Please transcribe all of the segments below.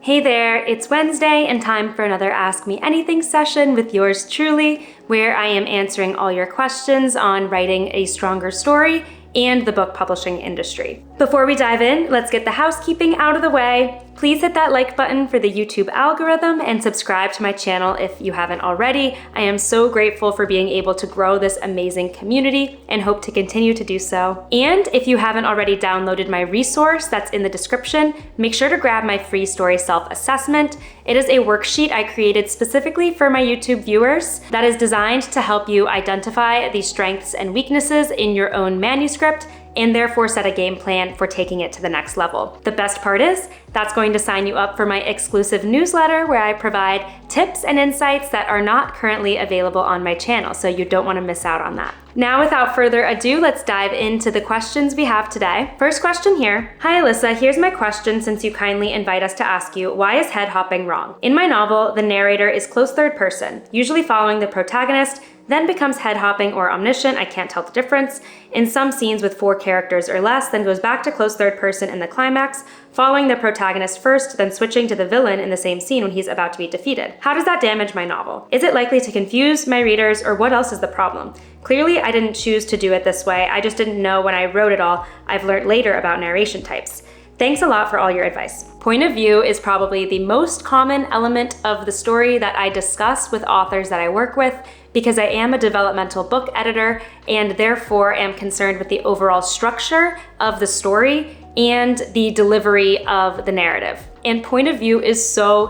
Hey there, it's Wednesday and time for another Ask Me Anything session with yours truly, where I am answering all your questions on writing a stronger story and the book publishing industry. Before we dive in, let's get the housekeeping out of the way. Please hit that like button for the YouTube algorithm and subscribe to my channel if you haven't already. I am so grateful for being able to grow this amazing community and hope to continue to do so. And if you haven't already downloaded my resource that's in the description, make sure to grab my free story self-assessment. It is a worksheet I created specifically for my YouTube viewers that is designed to help you identify the strengths and weaknesses in your own manuscript and therefore set a game plan for taking it to the next level. The best part is, that's going to sign you up for my exclusive newsletter where I provide tips and insights that are not currently available on my channel, so you don't want to miss out on that. Now, without further ado, let's dive into the questions we have today. First question here. Hi Alyssa, here's my question since you kindly invite us to ask you, why is head hopping wrong? In my novel, the narrator is close third person, usually following the protagonist, then becomes head hopping or omniscient, I can't tell the difference, in some scenes with 4 characters or less, then goes back to close third person in the climax, following the protagonist first, then switching to the villain in the same scene when he's about to be defeated. How does that damage my novel? Is it likely to confuse my readers, or what else is the problem? Clearly, I didn't choose to do it this way, I just didn't know when I wrote it all. I've learned later about narration types. Thanks a lot for all your advice. Point of view is probably the most common element of the story that I discuss with authors that I work with, because I am a developmental book editor and therefore am concerned with the overall structure of the story and the delivery of the narrative. And point of view is so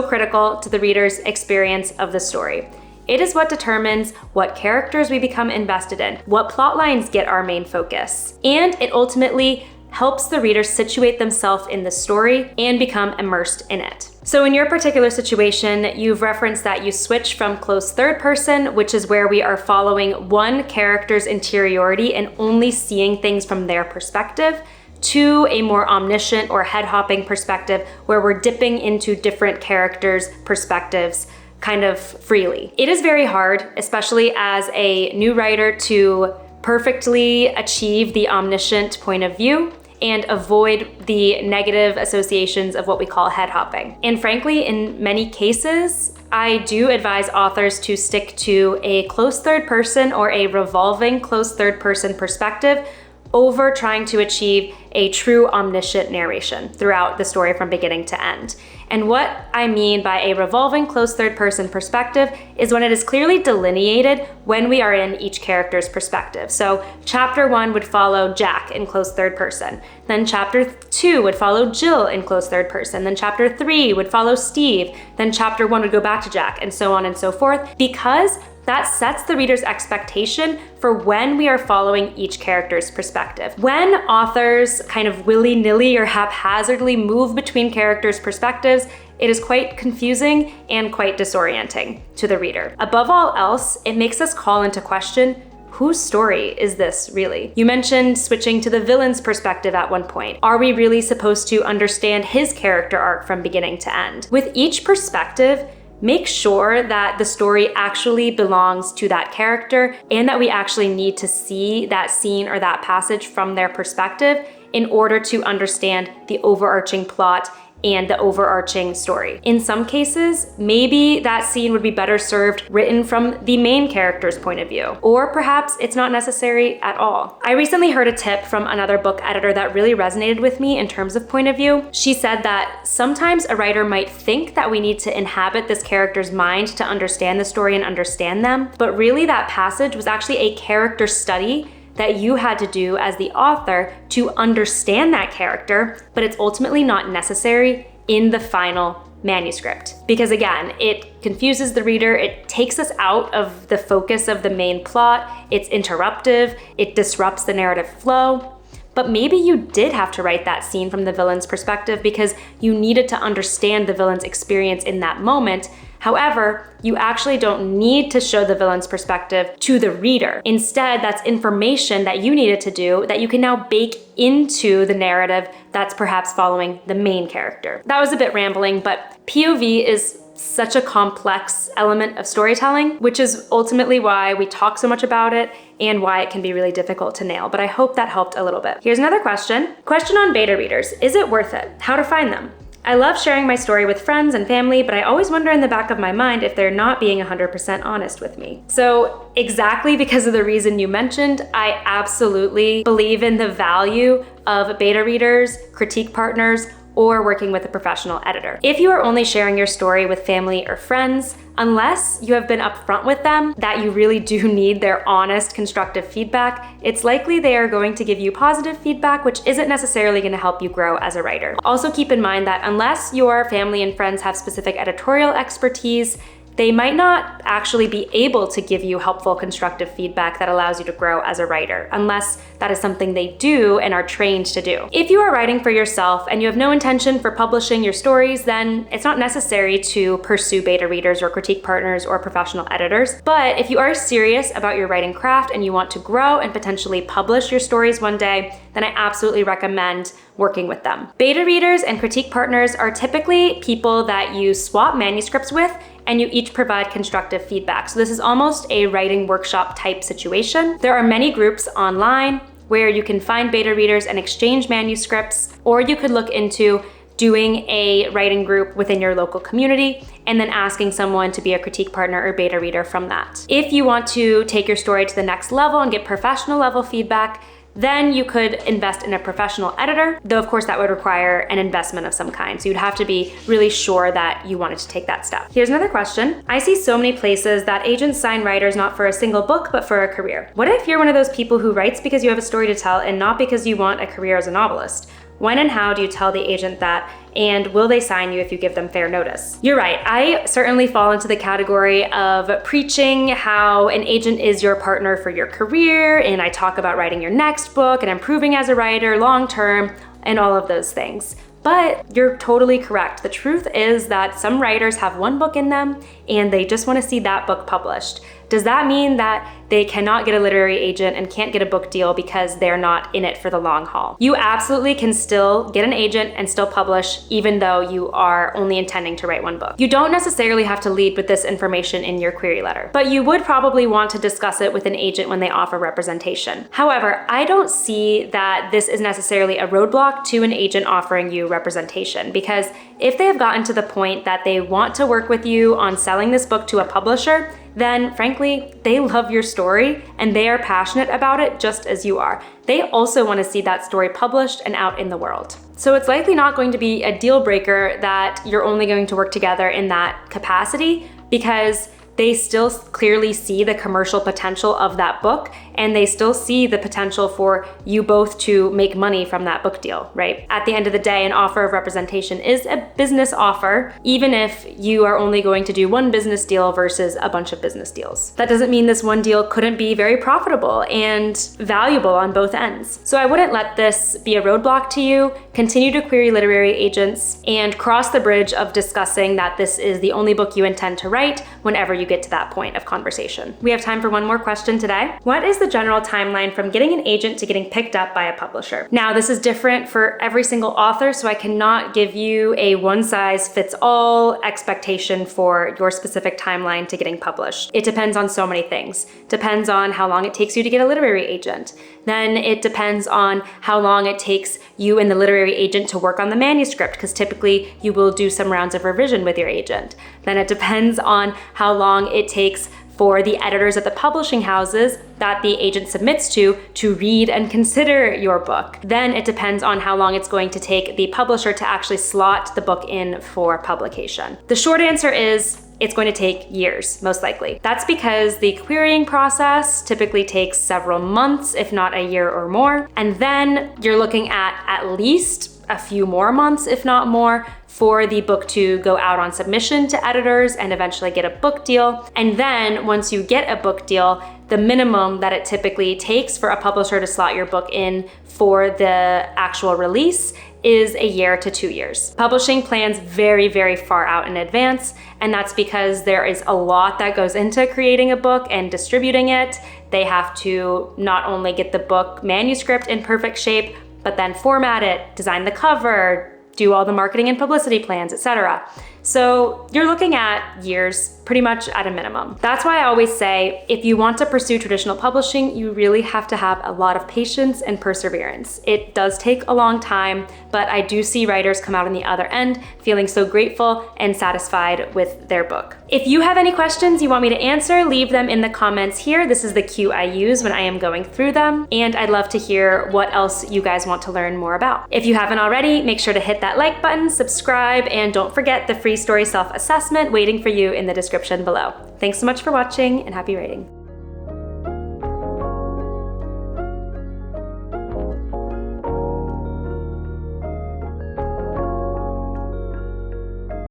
critical to the reader's experience of the story. It is what determines what characters we become invested in, what plot lines get our main focus, and it ultimately helps the reader situate themselves in the story and become immersed in it. So in your particular situation, you've referenced that you switch from close third person, which is where we are following one character's interiority and only seeing things from their perspective, to a more omniscient or head-hopping perspective where we're dipping into different characters' perspectives kind of freely. It is very hard, especially as a new writer, to perfectly achieve the omniscient point of view and avoid the negative associations of what we call head hopping. And frankly, in many cases, I do advise authors to stick to a close third person or a revolving close third person perspective over trying to achieve a true omniscient narration throughout the story from beginning to end. And what I mean by a revolving close third person perspective is when it is clearly delineated when we are in each character's perspective. So chapter 1 would follow Jack in close third person. Then chapter 2 would follow Jill in close third person. Then chapter 3 would follow Steve. Then chapter 1 would go back to Jack, and so on and so forth, because that sets the reader's expectation for when we are following each character's perspective. When authors kind of willy-nilly or haphazardly move between characters' perspectives, it is quite confusing and quite disorienting to the reader. Above all else, it makes us call into question, whose story is this really? You mentioned switching to the villain's perspective at one point. Are we really supposed to understand his character arc from beginning to end? With each perspective, make sure that the story actually belongs to that character and that we actually need to see that scene or that passage from their perspective in order to understand the overarching plot and the overarching story. In some cases, maybe that scene would be better served written from the main character's point of view, or perhaps it's not necessary at all. I recently heard a tip from another book editor that really resonated with me in terms of point of view. She said that sometimes a writer might think that we need to inhabit this character's mind to understand the story and understand them, but really that passage was actually a character study that you had to do as the author to understand that character, but it's ultimately not necessary in the final manuscript. Because again, it confuses the reader, it takes us out of the focus of the main plot, it's interruptive, it disrupts the narrative flow. But maybe you did have to write that scene from the villain's perspective because you needed to understand the villain's experience in that moment. However, you actually don't need to show the villain's perspective to the reader. Instead, that's information that you needed to do that you can now bake into the narrative that's perhaps following the main character. That was a bit rambling, but POV is such a complex element of storytelling, which is ultimately why we talk so much about it and why it can be really difficult to nail. But I hope that helped a little bit. Here's another question. Question on beta readers. Is it worth it? How to find them? I love sharing my story with friends and family, but I always wonder in the back of my mind if they're not being 100% honest with me. So exactly because of the reason you mentioned, I absolutely believe in the value of beta readers, critique partners, or working with a professional editor. If you are only sharing your story with family or friends, unless you have been upfront with them that you really do need their honest, constructive feedback, it's likely they are going to give you positive feedback, which isn't necessarily going to help you grow as a writer. Also keep in mind that unless your family and friends have specific editorial expertise, they might not actually be able to give you helpful, constructive feedback that allows you to grow as a writer, unless that is something they do and are trained to do. If you are writing for yourself and you have no intention for publishing your stories, then it's not necessary to pursue beta readers or critique partners or professional editors. But if you are serious about your writing craft and you want to grow and potentially publish your stories one day, then I absolutely recommend working with them. Beta readers and critique partners are typically people that you swap manuscripts with and you each provide constructive feedback. So this is almost a writing workshop type situation. There are many groups online where you can find beta readers and exchange manuscripts, or you could look into doing a writing group within your local community and then asking someone to be a critique partner or beta reader from that. If you want to take your story to the next level and get professional level feedback, then you could invest in a professional editor, though of course that would require an investment of some kind. So you'd have to be really sure that you wanted to take that step. Here's another question. I see so many places that agents sign writers not for a single book, but for a career. What if you're one of those people who writes because you have a story to tell and not because you want a career as a novelist? When and how do you tell the agent that, and will they sign you if you give them fair notice? You're right, I certainly fall into the category of preaching how an agent is your partner for your career, and I talk about writing your next book and improving as a writer long term, and all of those things. But you're totally correct. The truth is that some writers have one book in them and they just want to see that book published. Does that mean that they cannot get a literary agent and can't get a book deal because they're not in it for the long haul? You absolutely can still get an agent and still publish even though you are only intending to write one book. You don't necessarily have to lead with this information in your query letter, but you would probably want to discuss it with an agent when they offer representation. However, I don't see that this is necessarily a roadblock to an agent offering you representation, because if they have gotten to the point that they want to work with you on selling this book to a publisher, then frankly, they love your story and they are passionate about it just as you are. They also want to see that story published and out in the world. So it's likely not going to be a deal breaker that you're only going to work together in that capacity, because they still clearly see the commercial potential of that book, and they still see the potential for you both to make money from that book deal, right? At the end of the day, an offer of representation is a business offer, even if you are only going to do one business deal versus a bunch of business deals. That doesn't mean this one deal couldn't be very profitable and valuable on both ends. So I wouldn't let this be a roadblock to you. Continue to query literary agents and cross the bridge of discussing that this is the only book you intend to write whenever you get to that point of conversation. We have time for one more question today. What is the general timeline from getting an agent to getting picked up by a publisher? Now, this is different for every single author, so I cannot give you a one-size-fits-all expectation for your specific timeline to getting published. It depends on so many things. Depends on how long it takes you to get a literary agent. Then it depends on how long it takes you and the literary agent to work on the manuscript, because typically you will do some rounds of revision with your agent. Then it depends on how long it takes for the editors at the publishing houses that the agent submits to read and consider your book. Then it depends on how long it's going to take the publisher to actually slot the book in for publication. The short answer is it's going to take years, most likely. That's because the querying process typically takes several months, if not a year or more. And then you're looking at least a few more months, if not more, for the book to go out on submission to editors and eventually get a book deal. And then once you get a book deal, the minimum that it typically takes for a publisher to slot your book in for the actual release is a year to 2 years. Publishing plans very, very far out in advance, and that's because there is a lot that goes into creating a book and distributing it. They have to not only get the book manuscript in perfect shape, but then format it, design the cover, do all the marketing and publicity plans, etc. So you're looking at years pretty much at a minimum. That's why I always say, if you want to pursue traditional publishing, you really have to have a lot of patience and perseverance. It does take a long time, but I do see writers come out on the other end feeling so grateful and satisfied with their book. If you have any questions you want me to answer, leave them in the comments here. This is the queue I use when I am going through them, and I'd love to hear what else you guys want to learn more about. If you haven't already, make sure to hit that like button, subscribe, and don't forget the free story self-assessment waiting for you in the description below. Thanks so much for watching, and happy writing.